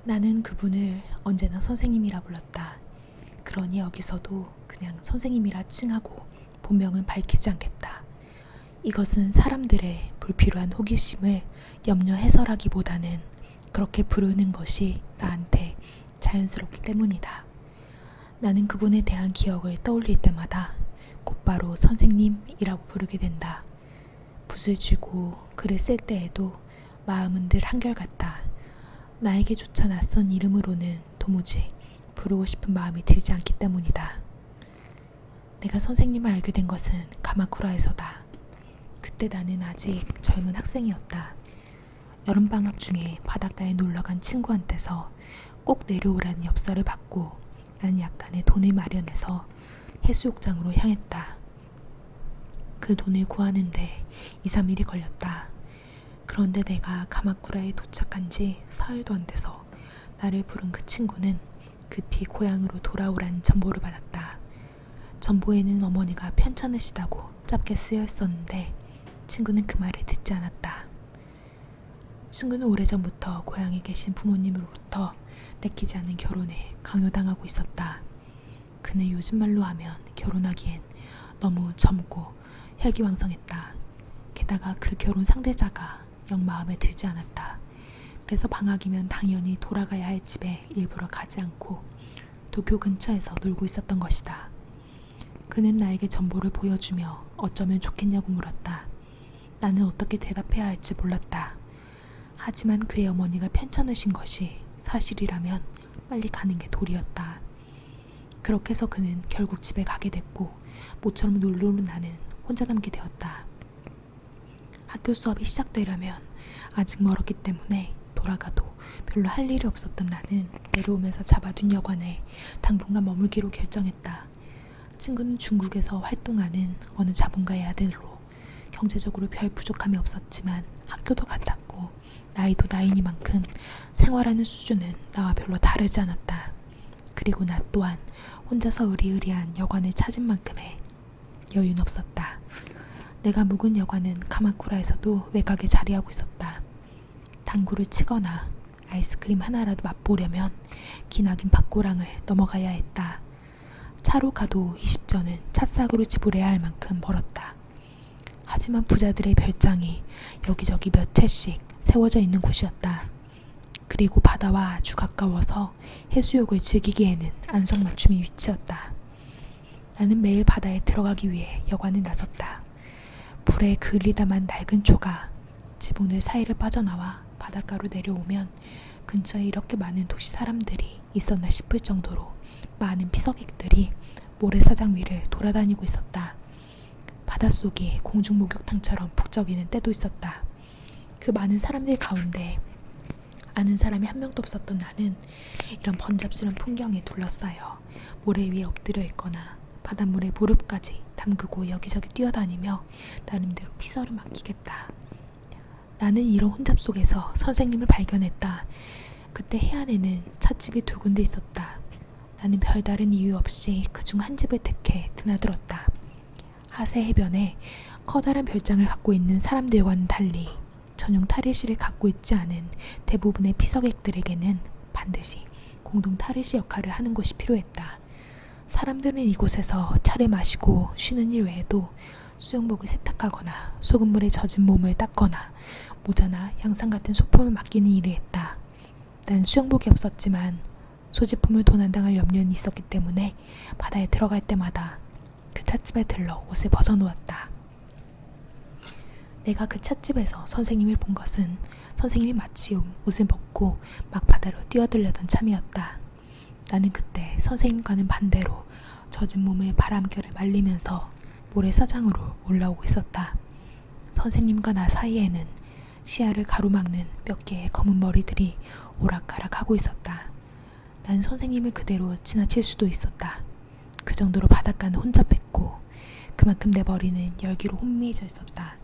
나는 그분을 언제나 선생님이라 불렀다. 그러니 여기서도 그냥 선생님이라 칭하고 본명은 밝히지 않겠다. 이것은 사람들의 불필요한 호기심을 염려해서라기보다는 그렇게 부르는 것이 나한테 자연스럽기 때문이다. 나는 그분에 대한 기억을 떠올릴 때마다 곧바로 선생님이라고 부르게 된다. 붓을 쥐고 글을 쓸 때에도 마음은 늘 한결같다. 나에게조차 낯선 이름으로는 도무지 부르고 싶은 마음이 들지 않기 때문이다. 내가 선생님을 알게 된 것은 가마쿠라에서다. 그때 나는 아직 젊은 학생이었다. 여름방학 중에 바닷가에 놀러간 친구한테서 꼭 내려오라는 엽서를 받고 난 약간의 돈을 마련해서 해수욕장으로 향했다. 그 돈을 구하는데 2-3일이 걸렸다. 그런데 내가 가마쿠라에 도착한 지 사흘도 안 돼서 나를 부른 그 친구는 급히 고향으로 돌아오라는 전보를 받았다. 전보에는 어머니가 편찮으시다고 짧게 쓰여 있었는데 친구는 그 말을 듣지 않았다. 친구는 오래전부터 고향에 계신 부모님으로부터 내키지 않는 결혼에 강요당하고 있었다. 그는 요즘 말로 하면 결혼하기엔 너무 젊고 혈기왕성했다. 게다가 그 결혼 상대자가 영 마음에 들지 않았다. 그래서 방학이면 당연히 돌아가야 할 집에 일부러 가지 않고 도쿄 근처에서 놀고 있었던 것이다. 그는 나에게 전보를 보여주며 어쩌면 좋겠냐고 물었다. 나는 어떻게 대답해야 할지 몰랐다. 하지만 그의 어머니가 편찮으신 것이 사실이라면 빨리 가는 게 도리였다. 그렇게 해서 그는 결국 집에 가게 됐고 모처럼 놀러 온 나는 혼자 남게 되었다. 학교 수업이 시작되려면 아직 멀었기 때문에 돌아가도 별로 할 일이 없었던 나는 내려오면서 잡아둔 여관에 당분간 머물기로 결정했다. 친구는 중국에서 활동하는 어느 자본가의 아들로 경제적으로 별 부족함이 없었지만 학교도 같았고 나이도 나이니만큼 생활하는 수준은 나와 별로 다르지 않았다. 그리고 나 또한 혼자서 의리의리한 여관을 찾은 만큼의 여유는 없었다. 내가 묵은 여관은 가마쿠라에서도 외곽에 자리하고 있었다. 당구를 치거나 아이스크림 하나라도 맛보려면 기나긴 밭고랑을 넘어가야 했다. 차로 가도 20전은 찻싸구를 지불해야 할 만큼 멀었다. 하지만 부자들의 별장이 여기저기 몇 채씩 세워져 있는 곳이었다. 그리고 바다와 아주 가까워서 해수욕을 즐기기에는 안성맞춤인 위치였다. 나는 매일 바다에 들어가기 위해 여관에 나섰다. 불에 그을리다만 낡은 초가 지붕을 사이를 빠져나와 바닷가로 내려오면 근처에 이렇게 많은 도시 사람들이 있었나 싶을 정도로 많은 피서객들이 모래사장 위를 돌아다니고 있었다. 바닷속이 공중 목욕탕처럼 북적이는 때도 있었다. 그 많은 사람들 가운데 아는 사람이 한 명도 없었던 나는 이런 번잡스런 풍경에 둘러싸여 모래 위에 엎드려 있거나 바닷물에 무릎까지 담그고 여기저기 뛰어다니며 나름대로 피서를 맡기겠다. 나는 이런 혼잡 속에서 선생님을 발견했다. 그때 해안에는 찻집이 2군데 있었다. 나는 별다른 이유 없이 그중 한 집을 택해 드나들었다. 하세 해변에 커다란 별장을 갖고 있는 사람들과는 달리 전용 탈의실을 갖고 있지 않은 대부분의 피서객들에게는 반드시 공동 탈의실 역할을 하는 곳이 필요했다. 사람들은 이곳에서 차를 마시고 쉬는 일 외에도 수영복을 세탁하거나 소금물에 젖은 몸을 닦거나 모자나 양상 같은 소품을 맡기는 일을 했다. 난 수영복이 없었지만 소지품을 도난당할 염려는 있었기 때문에 바다에 들어갈 때마다 그 찻집에 들러 옷을 벗어놓았다. 내가 그 찻집에서 선생님을 본 것은 선생님이 마치 옷을 벗고 막 바다로 뛰어들려던 참이었다. 나는 그때 선생님과는 반대로 젖은 몸을 바람결에 말리면서 모래사장으로 올라오고 있었다. 선생님과 나 사이에는 시야를 가로막는 몇 개의 검은 머리들이 오락가락하고 있었다. 난 선생님을 그대로 지나칠 수도 있었다. 그 정도로 바닷가는 혼잡했고 그만큼 내 머리는 열기로 혼미해져 있었다.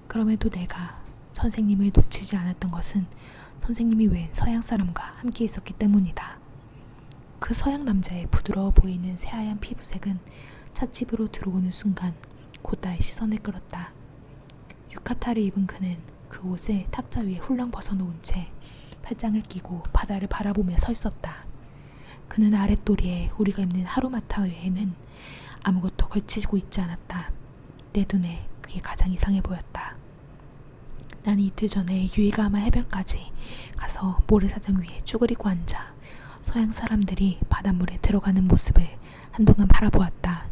그럼에도 내가 선생님을 놓치지 않았던 것은 선생님이 웬 서양 사람과 함께 있었기 때문이다. 그 서양 남자의 부드러워 보이는 새하얀 피부색은 찻집으로 들어오는 순간 곧 나의 시선을 끌었다. 유카타를 입은 그는 그 옷을 탁자 위에 훌렁 벗어놓은 채 팔짱을 끼고 바다를 바라보며 서 있었다. 그는 아랫도리에 우리가 입는 하루마타 외에는 아무것도 걸치고 있지 않았다. 내 눈에 그게 가장 이상해 보였다. 나는 이틀 전에 유이가마 해변까지 가서 모래사장 위에 쭈그리고 앉아 서양 사람들이 바닷물에 들어가는 모습을 한동안 바라보았다.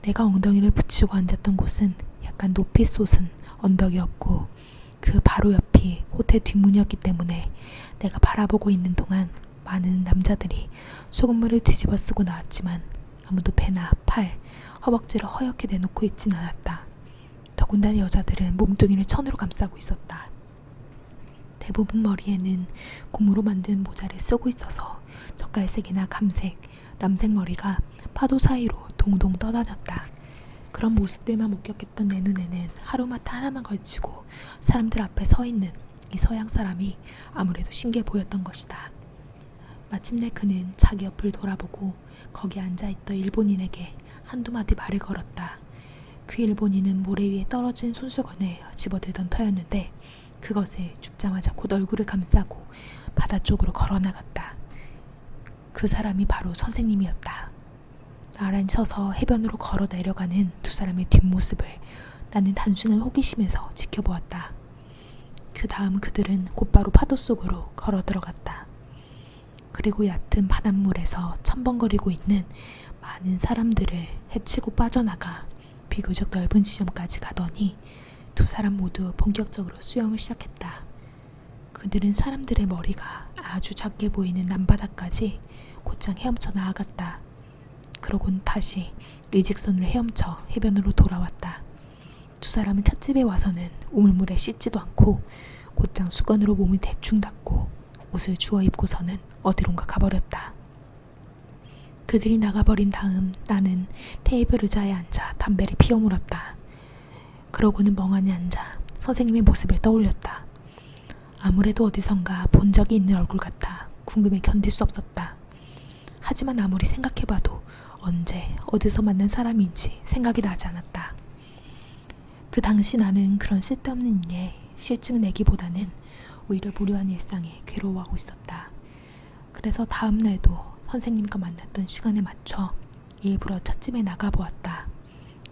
내가 엉덩이를 붙이고 앉았던 곳은 약간 높이 솟은 언덕이었고 그 바로 옆이 호텔 뒷문이었기 때문에 내가 바라보고 있는 동안 많은 남자들이 소금물을 뒤집어 쓰고 나왔지만 아무도 배나 팔, 허벅지를 허옇게 내놓고 있진 않았다. 더군다나 여자들은 몸뚱이를 천으로 감싸고 있었다. 대부분 머리에는 고무로 만든 모자를 쓰고 있어서 젓갈색이나 감색, 남색 머리가 파도 사이로 동동 떠다녔다. 그런 모습들만 목격했던 내 눈에는 하루마타 하나만 걸치고 사람들 앞에 서 있는 이 서양 사람이 아무래도 신기해 보였던 것이다. 마침내 그는 자기 옆을 돌아보고 거기 앉아있던 일본인에게 한두 마디 말을 걸었다. 그 일본인은 모래 위에 떨어진 손수건을 집어들던 터였는데 그것을 줍자마자 곧 얼굴을 감싸고 바다 쪽으로 걸어나갔다. 그 사람이 바로 선생님이었다. 나란히 서서 해변으로 걸어 내려가는 두 사람의 뒷모습을 나는 단순한 호기심에서 지켜보았다. 그 다음 그들은 곧바로 파도 속으로 걸어 들어갔다. 그리고 얕은 바닷물에서 첨벙거리고 있는 많은 사람들을 헤치고 빠져나가 비교적 넓은 지점까지 가더니 두 사람 모두 본격적으로 수영을 시작했다. 그들은 사람들의 머리가 아주 작게 보이는 남바다까지 곧장 헤엄쳐 나아갔다. 그러곤 다시 일직선으로 헤엄쳐 해변으로 돌아왔다. 두 사람은 찻집에 와서는 우물물에 씻지도 않고 곧장 수건으로 몸을 대충 닦고 옷을 주워 입고서는 어디론가 가버렸다. 그들이 나가버린 다음 나는 테이블 의자에 앉아 담배를 피워 물었다. 그러고는 멍하니 앉아 선생님의 모습을 떠올렸다. 아무래도 어디선가 본 적이 있는 얼굴 같아 궁금해 견딜 수 없었다. 하지만 아무리 생각해봐도 언제 어디서 만난 사람인지 생각이 나지 않았다. 그 당시 나는 그런 쓸데없는 일에 실증을 내기보다는 오히려 무료한 일상에 괴로워하고 있었다. 그래서 다음 날도 선생님과 만났던 시간에 맞춰 일부러 찻집에 나가보았다.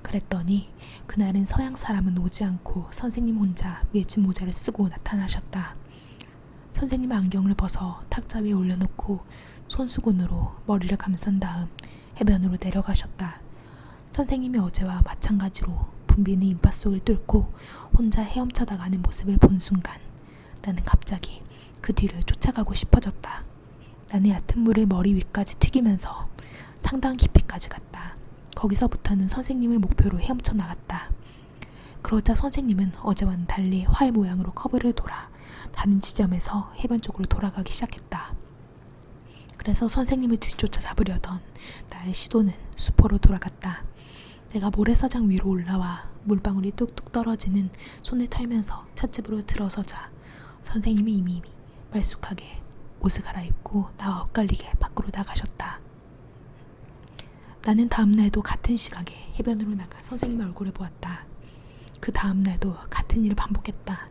그랬더니 그날은 서양 사람은 오지 않고 선생님 혼자 밀짚 모자를 쓰고 나타나셨다. 선생님 안경을 벗어 탁자 위에 올려놓고 손수건으로 머리를 감싼 다음 해변으로 내려가셨다. 선생님이 어제와 마찬가지로 붐비는 인파 속을 뚫고 혼자 헤엄쳐 나가는 모습을 본 순간 나는 갑자기 그 뒤를 쫓아가고 싶어졌다. 나는 얕은 물을 머리 위까지 튀기면서 상당한 깊이까지 갔다. 거기서부터는 선생님을 목표로 헤엄쳐 나갔다. 그러자 선생님은 어제와는 달리 활 모양으로 커브를 돌아 다른 지점에서 해변 쪽으로 돌아가기 시작했다. 그래서 선생님을 뒤쫓아 잡으려던 나의 시도는 수포로 돌아갔다. 내가 모래사장 위로 올라와 물방울이 뚝뚝 떨어지는 손을 털면서 찻집으로 들어서자 선생님이 이미 말쑥하게 옷을 갈아입고 나와 엇갈리게 밖으로 나가셨다. 나는 다음 날도 같은 시각에 해변으로 나가 선생님의 얼굴을 보았다. 그 다음 날도 같은 일을 반복했다.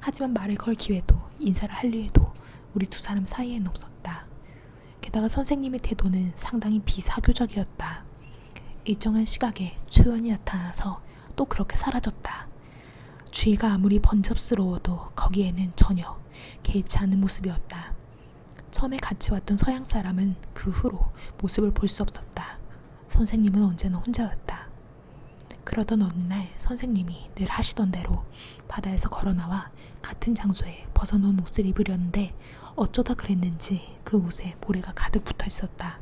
하지만 말을 걸 기회도 인사를 할 일도 우리 두 사람 사이에는 없었다. 게다가 선생님의 태도는 상당히 비사교적이었다. 일정한 시각에 초연이 나타나서 또 그렇게 사라졌다. 주위가 아무리 번잡스러워도 거기에는 전혀 개의치 않은 모습이었다. 처음에 같이 왔던 서양 사람은 그 후로 모습을 볼 수 없었다. 선생님은 언제나 혼자였다. 그러던 어느 날 선생님이 늘 하시던 대로 바다에서 걸어나와 같은 장소에 벗어놓은 옷을 입으려는데 어쩌다 그랬는지 그 옷에 모래가 가득 붙어 있었다.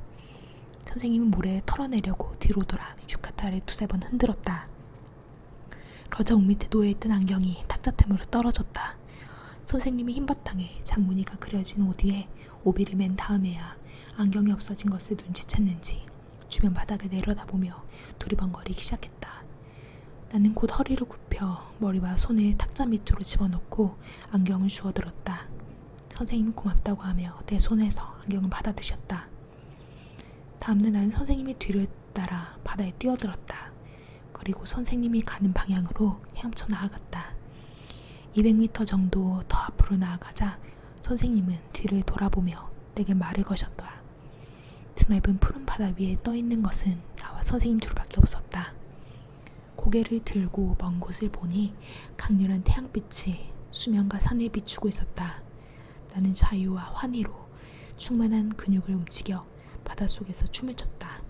선생님은 모래를 털어내려고 뒤로 돌아 유카타를 두세 번 흔들었다. 그러자 옷 밑에 놓여있던 안경이 탁자 틈으로 떨어졌다. 선생님이 흰바탕에 장무늬가 그려진 옷 위에 오비를 맨 다음에야 안경이 없어진 것을 눈치챘는지 주변 바닥을 내려다보며 두리번거리기 시작했다. 나는 곧 허리를 굽혀 머리와 손을 탁자 밑으로 집어넣고 안경을 주워들었다. 선생님은 고맙다고 하며 내 손에서 안경을 받아드셨다. 다음날 나는 선생님의 뒤를 따라 바다에 뛰어들었다. 그리고 선생님이 가는 방향으로 헤엄쳐 나아갔다. 200m 정도 더 앞으로 나아가자 선생님은 뒤를 돌아보며 내게 말을 거셨다. 드넓은 푸른 바다 위에 떠있는 것은 나와 선생님 둘밖에 없었다. 고개를 들고 먼 곳을 보니 강렬한 태양빛이 수면과 산을 비추고 있었다. 나는 자유와 환희로 충만한 근육을 움직여 바닷속에서 춤을 췄다.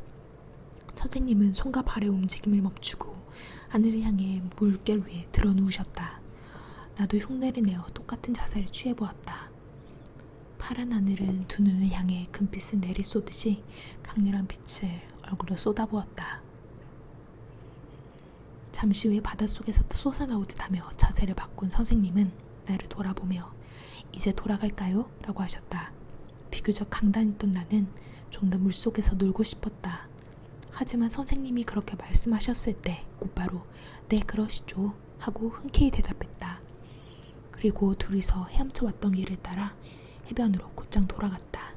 선생님은 손과 발의 움직임을 멈추고 하늘을 향해 물결 위에 드러 누우셨다. 나도 흉내를 내어 똑같은 자세를 취해보았다. 파란 하늘은 두 눈을 향해 금빛을 내리쏘듯이 강렬한 빛을 얼굴로 쏟아부었다. 잠시 후에 바닷속에서 솟아나오듯 하며 자세를 바꾼 선생님은 나를 돌아보며 이제 돌아갈까요? 라고 하셨다. 비교적 강단 있던 나는 좀 더 물속에서 놀고 싶었다. 하지만 선생님이 그렇게 말씀하셨을 때 곧바로 네 그러시죠 하고 흔쾌히 대답했다. 그리고 둘이서 헤엄쳐 왔던 길을 따라 해변으로 곧장 돌아갔다.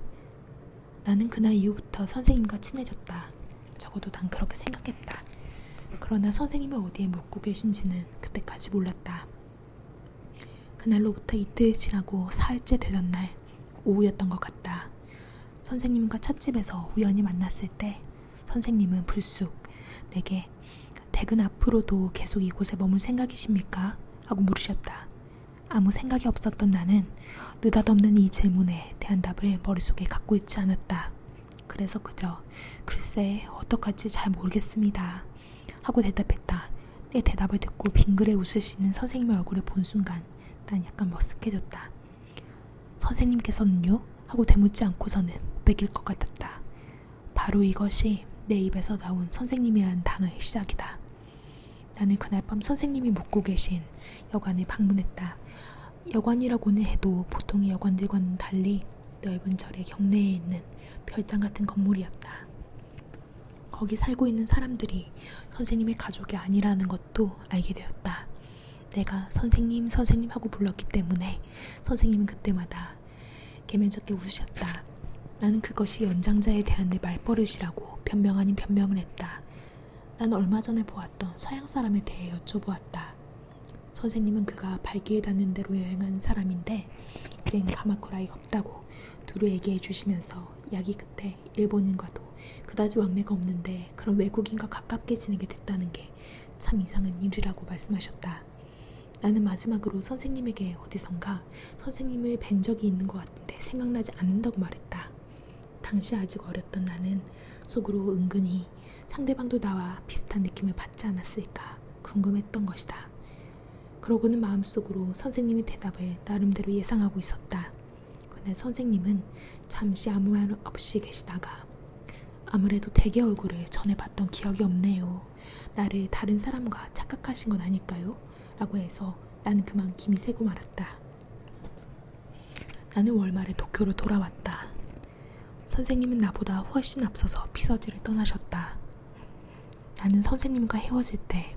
나는 그날 이후부터 선생님과 친해졌다. 적어도 난 그렇게 생각했다. 그러나 선생님이 어디에 묵고 계신지는 그때까지 몰랐다. 그날로부터 이틀 지나고 사흘째 되던 날 오후였던 것 같다. 선생님과 찻집에서 우연히 만났을 때 선생님은 불쑥 내게 퇴근 앞으로도 계속 이곳에 머물 생각이십니까? 하고 물으셨다. 아무 생각이 없었던 나는 느닷없는 이 질문에 대한 답을 머릿속에 갖고 있지 않았다. 그래서 그저 글쎄 어떡할지 잘 모르겠습니다 하고 대답했다. 내 대답을 듣고 빙그레 웃으시는 선생님의 얼굴을 본 순간 난 약간 머쓱해졌다. 선생님께서는요? 하고 되묻지 않고서는 못 베길 것 같았다. 바로 이것이 내 입에서 나온 선생님이라는 단어의 시작이다. 나는 그날 밤 선생님이 묵고 계신 여관을 방문했다. 여관이라고는 해도 보통의 여관들과는 달리 넓은 절의 경내에 있는 별장 같은 건물이었다. 거기 살고 있는 사람들이 선생님의 가족이 아니라는 것도 알게 되었다. 내가 선생님 하고 불렀기 때문에 선생님은 그때마다 개면적게 웃으셨다. 나는 그것이 연장자에 대한 내 말버릇이라고 변명 아닌 변명을 했다. 난 얼마 전에 보았던 서양 사람에 대해 여쭤보았다. 선생님은 그가 발길 닿는 대로 여행한 사람인데 이젠 가마쿠라에 없다고 두루 얘기해 주시면서 이야기 끝에 일본인과도 그다지 왕래가 없는데 그런 외국인과 가깝게 지내게 됐다는 게 참 이상한 일이라고 말씀하셨다. 나는 마지막으로 선생님에게 어디선가 선생님을 뵌 적이 있는 것 같은데 생각나지 않는다고 말했다. 당시 아직 어렸던 나는 속으로 은근히 상대방도 나와 비슷한 느낌을 받지 않았을까 궁금했던 것이다. 그러고는 마음속으로 선생님의 대답을 나름대로 예상하고 있었다. 그날 선생님은 잠시 아무 말 없이 계시다가 아무래도 대개 얼굴을 전에 봤던 기억이 없네요. 나를 다른 사람과 착각하신 건 아닐까요? 라고 해서 나는 그만 김이 새고 말았다. 나는 월말에 도쿄로 돌아왔다. 선생님은 나보다 훨씬 앞서서 피서지를 떠나셨다. 나는 선생님과 헤어질 때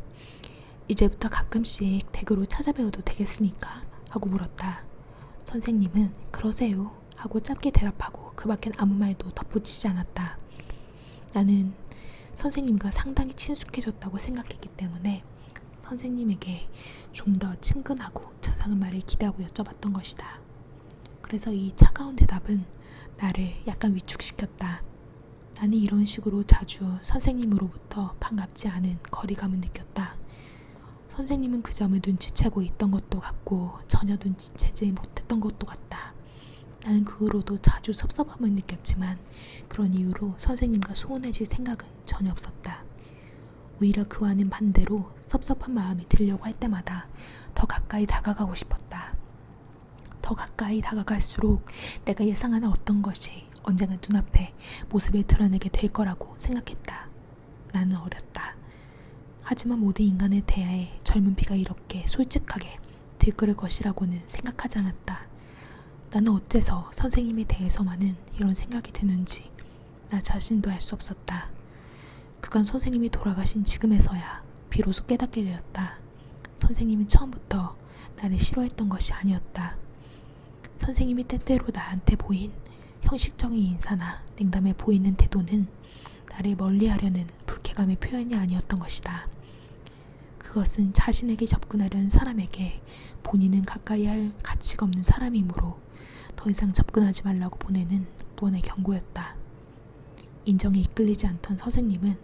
이제부터 가끔씩 댁으로 찾아뵈어도 되겠습니까? 하고 물었다. 선생님은 그러세요 하고 짧게 대답하고 그 밖엔 아무 말도 덧붙이지 않았다. 나는 선생님과 상당히 친숙해졌다고 생각했기 때문에 선생님에게 좀 더 친근하고 자상한 말을 기대하고 여쭤봤던 것이다. 그래서 이 차가운 대답은 나를 약간 위축시켰다. 나는 이런 식으로 자주 선생님으로부터 반갑지 않은 거리감을 느꼈다. 선생님은 그 점을 눈치채고 있던 것도 같고 전혀 눈치채지 못했던 것도 같다. 나는 그 후로도 자주 섭섭함을 느꼈지만 그런 이유로 선생님과 소원해질 생각은 전혀 없었다. 오히려 그와는 반대로 섭섭한 마음이 들려고 할 때마다 더 가까이 다가가고 싶었다. 더 가까이 다가갈수록 내가 예상하는 어떤 것이 언젠가 눈앞에 모습을 드러내게 될 거라고 생각했다. 나는 어렸다. 하지만 모든 인간에 대해 젊은 피가 이렇게 솔직하게 들끓을 것이라고는 생각하지 않았다. 나는 어째서 선생님에 대해서만은 이런 생각이 드는지 나 자신도 알 수 없었다. 그간 선생님이 돌아가신 지금에서야 비로소 깨닫게 되었다. 선생님은 처음부터 나를 싫어했던 것이 아니었다. 선생님이 때때로 나한테 보인 형식적인 인사나 냉담해 보이는 태도는 나를 멀리하려는 불쾌감의 표현이 아니었던 것이다. 그것은 자신에게 접근하려는 사람에게 본인은 가까이 할 가치가 없는 사람이므로 더 이상 접근하지 말라고 보내는 무언의 경고였다. 인정에 이끌리지 않던 선생님은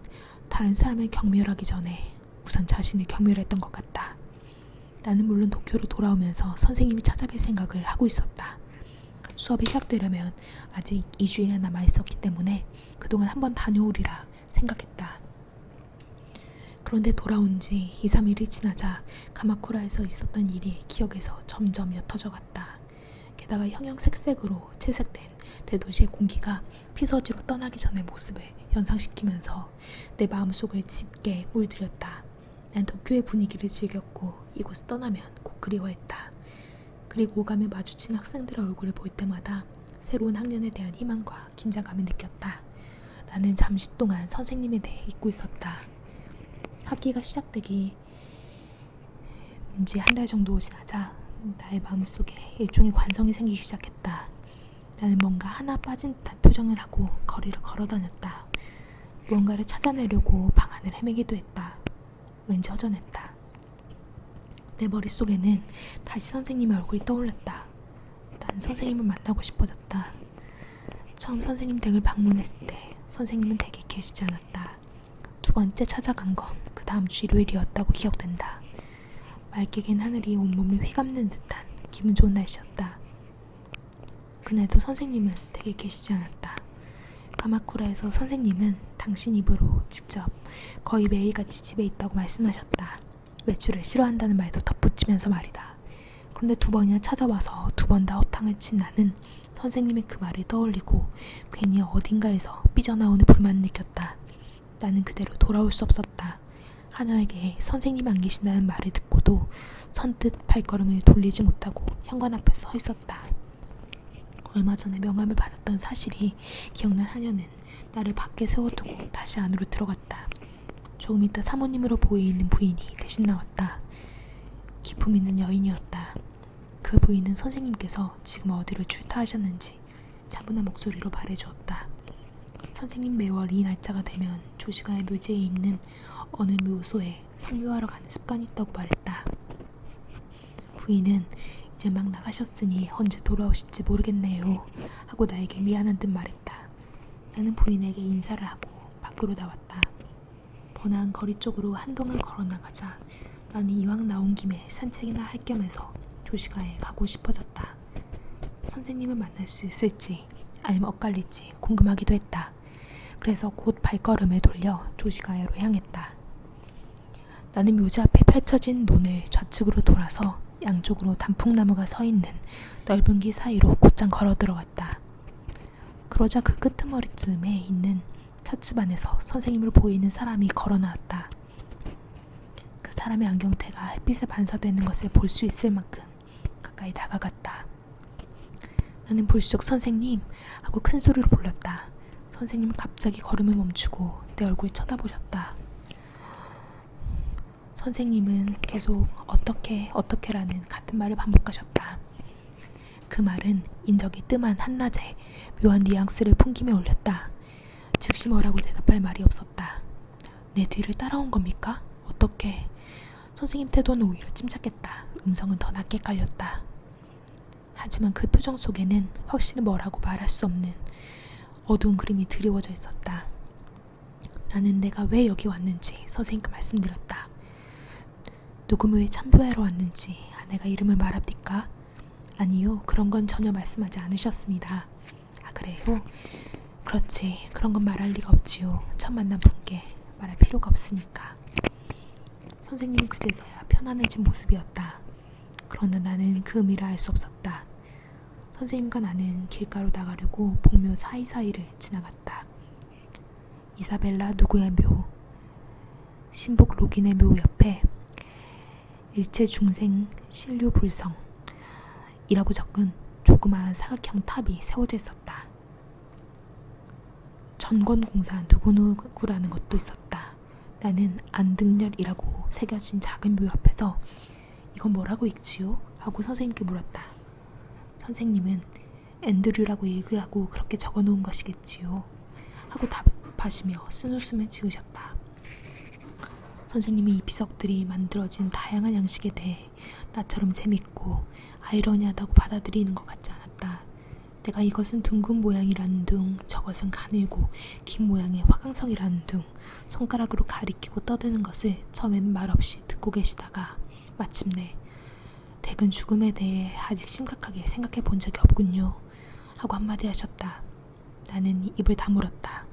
다른 사람을 경멸하기 전에 우선 자신을 경멸했던 것 같다. 나는 물론 도쿄로 돌아오면서 선생님이 찾아뵐 생각을 하고 있었다. 수업이 시작되려면 아직 2주일이나 남아있었기 때문에 그동안 한번 다녀오리라 생각했다. 그런데 돌아온 지 2, 3일이 지나자 가마쿠라에서 있었던 일이 기억에서 점점 옅어져 갔다. 게다가 형형색색으로 채색된 대도시의 공기가 피서지로 떠나기 전의 모습을 연상시키면서 내 마음속을 짙게 물들였다. 난 도쿄의 분위기를 즐겼고 이곳을 떠나면 꼭 그리워했다. 그리고 오감에 마주친 학생들의 얼굴을 볼 때마다 새로운 학년에 대한 희망과 긴장감을 느꼈다. 나는 잠시 동안 선생님에 대해 잊고 있었다. 학기가 시작되기 지 한 달 정도 지나자 나의 마음속에 일종의 관성이 생기기 시작했다. 나는 뭔가 하나 빠진 듯한 표정을 하고 거리를 걸어다녔다. 무언가를 찾아내려고 방안을 헤매기도 했다. 왠지 허전했다. 내 머릿속에는 다시 선생님의 얼굴이 떠올랐다. 난 선생님을 만나고 싶어졌다. 처음 선생님 댁을 방문했을 때 선생님은 댁에 계시지 않았다. 두 번째 찾아간 건 그 다음 주 일요일이었다고 기억된다. 맑게 갠 하늘이 온몸을 휘감는 듯한 기분 좋은 날씨였다. 그날도 선생님은 댁에 계시지 않았다. 가마쿠라에서 선생님은 당신 입으로 직접 거의 매일같이 집에 있다고 말씀하셨다. 외출을 싫어한다는 말도 덧붙이면서 말이다. 그런데 두 번이나 찾아와서 두 번 다 허탕을 친 나는 선생님의 그 말을 떠올리고 괜히 어딘가에서 삐져나오는 불만을 느꼈다. 나는 그대로 돌아올 수 없었다. 하녀에게 선생님 안 계신다는 말을 듣고도 선뜻 발걸음을 돌리지 못하고 현관 앞에 서 있었다. 얼마 전에 명함을 받았던 사실이 기억난 하녀는 나를 밖에 세워두고 다시 안으로 들어갔다. 조금 있다 사모님으로 보이는 부인이 대신 나왔다. 기품 있는 여인이었다. 그 부인은 선생님께서 지금 어디로 출타하셨는지 차분한 목소리로 말해주었다. 선생님 매월 이 날짜가 되면 조시가의 묘지에 있는 어느 묘소에 성묘하러 가는 습관이 있다고 말했다. 부인은 이제 막 나가셨으니 언제 돌아오실지 모르겠네요 하고 나에게 미안한 듯 말했다. 나는 부인에게 인사를 하고 밖으로 나왔다. 번화한 거리 쪽으로 한동안 걸어나가자 나는 이왕 나온 김에 산책이나 할 겸해서 조시가에 가고 싶어졌다. 선생님을 만날 수 있을지 아니면 엇갈릴지 궁금하기도 했다. 그래서 곧 발걸음을 돌려 조시가에로 향했다. 나는 묘지 앞에 펼쳐진 논을 좌측으로 돌아서 양쪽으로 단풍나무가 서 있는 넓은 길 사이로 곧장 걸어 들어갔다. 그러자 그 끄트머리쯤에 있는 차츠 안에서 선생님을 보이는 사람이 걸어 나왔다. 그 사람의 안경테가 햇빛에 반사되는 것을 볼 수 있을 만큼 가까이 다가갔다. 나는 불쑥 선생님 하고 큰 소리로 불렀다. 선생님은 갑자기 걸음을 멈추고 내 얼굴 쳐다보셨다. 선생님은 계속 어떻게라는 같은 말을 반복하셨다. 그 말은 인적이 뜸한 한낮에 묘한 뉘앙스를 풍기며 울렸다. 즉시 뭐라고 대답할 말이 없었다. 내 뒤를 따라온 겁니까? 어떻게? 선생님 태도는 오히려 침착했다. 음성은 더 낮게 깔렸다. 하지만 그 표정 속에는 확실히 뭐라고 말할 수 없는 어두운 그림이 드리워져 있었다. 나는 내가 왜 여기 왔는지 선생님께 말씀드렸다. 누구를 참배하러 왔는지 아내가 이름을 말합니까? 아니요, 그런 건 전혀 말씀하지 않으셨습니다. 아, 그래요? 그렇지, 그런 건 말할 리가 없지요. 처음 만난 분께 말할 필요가 없으니까. 선생님은 그제서야 편안해진 모습이었다. 그러나 나는 그 의미를 알 수 없었다. 선생님과 나는 길가로 나가려고 복묘 사이사이를 지나갔다. 이사벨라 누구의 묘, 신복 로긴의 묘 옆에 일체 중생 신류불성 이라고 적은 조그마한 사각형 탑이 세워져 있었다. 전권공사 누구누구라는 것도 있었다. 나는 안등렬이라고 새겨진 작은 묘 앞에서 이건 뭐라고 읽지요? 하고 선생님께 물었다. 선생님은 앤드류라고 읽으라고 그렇게 적어놓은 것이겠지요 하고 답하시며 쓴웃음을 지으셨다. 선생님이 이 비석들이 만들어진 다양한 양식에 대해 나처럼 재밌고 아이러니하다고 받아들이는 것 같지 않았다. 내가 이것은 둥근 모양이라는 둥, 저것은 가늘고 긴 모양의 화강석이라는 둥, 손가락으로 가리키고 떠드는 것을 처음에는 말없이 듣고 계시다가 마침내 댁은 죽음에 대해 아직 심각하게 생각해 본 적이 없군요 하고 한마디 하셨다. 나는 입을 다물었다.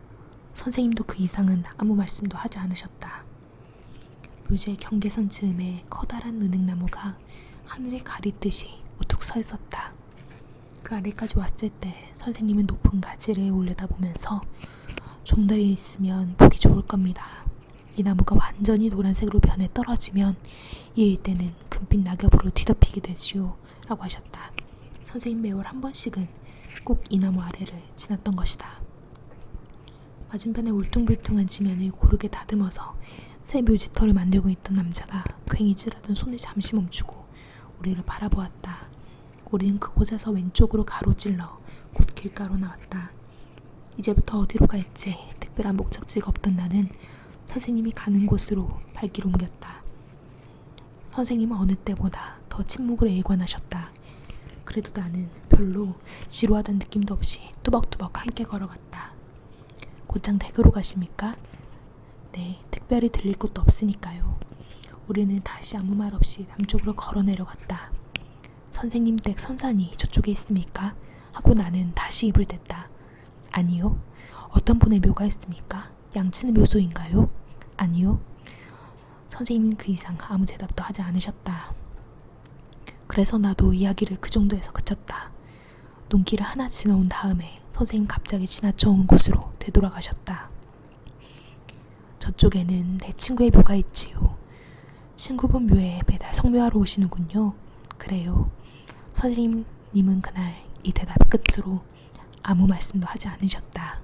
선생님도 그 이상은 아무 말씀도 하지 않으셨다. 묘지의 경계선 즈음에 커다란 은행나무가 하늘을 가리듯이 우뚝 서 있었다. 그 아래까지 왔을 때 선생님은 높은 가지를 올려다보면서 좀 더 있으면 보기 좋을 겁니다. 이 나무가 완전히 노란색으로 변해 떨어지면 이 일대는 금빛 낙엽으로 뒤덮이게 되지요 라고 하셨다. 선생님 매월 한 번씩은 꼭 이 나무 아래를 지났던 것이다. 맞은편에 울퉁불퉁한 지면을 고르게 다듬어서 새 묘지터를 만들고 있던 남자가 괭이 질하던 손을 잠시 멈추고 우리를 바라보았다. 우리는 그곳에서 왼쪽으로 가로질러 곧 길가로 나왔다. 이제부터 어디로 갈지 특별한 목적지가 없던 나는 선생님이 가는 곳으로 발길을 옮겼다. 선생님은 어느 때보다 더 침묵을 일관하셨다. 그래도 나는 별로 지루하다는 느낌도 없이 뚜벅뚜벅 함께 걸어갔다. 곧장 댁으로 가십니까? 네, 특별히 들릴 곳도 없으니까요. 우리는 다시 아무 말 없이 남쪽으로 걸어 내려갔다. 선생님 댁 선산이 저쪽에 있습니까? 하고 나는 다시 입을 댔다. 아니요. 어떤 분의 묘가 있습니까? 양치는 묘소인가요? 아니요. 선생님은 그 이상 아무 대답도 하지 않으셨다. 그래서 나도 이야기를 그 정도에서 그쳤다. 눈길을 하나 지나온 다음에 선생님 갑자기 지나쳐 온 곳으로 되돌아가셨다. 저쪽에는 내 친구의 묘가 있지요. 친구분 묘에 매달 성묘하러 오시는군요. 그래요. 선생님은 그날 이 대답 끝으로 아무 말씀도 하지 않으셨다.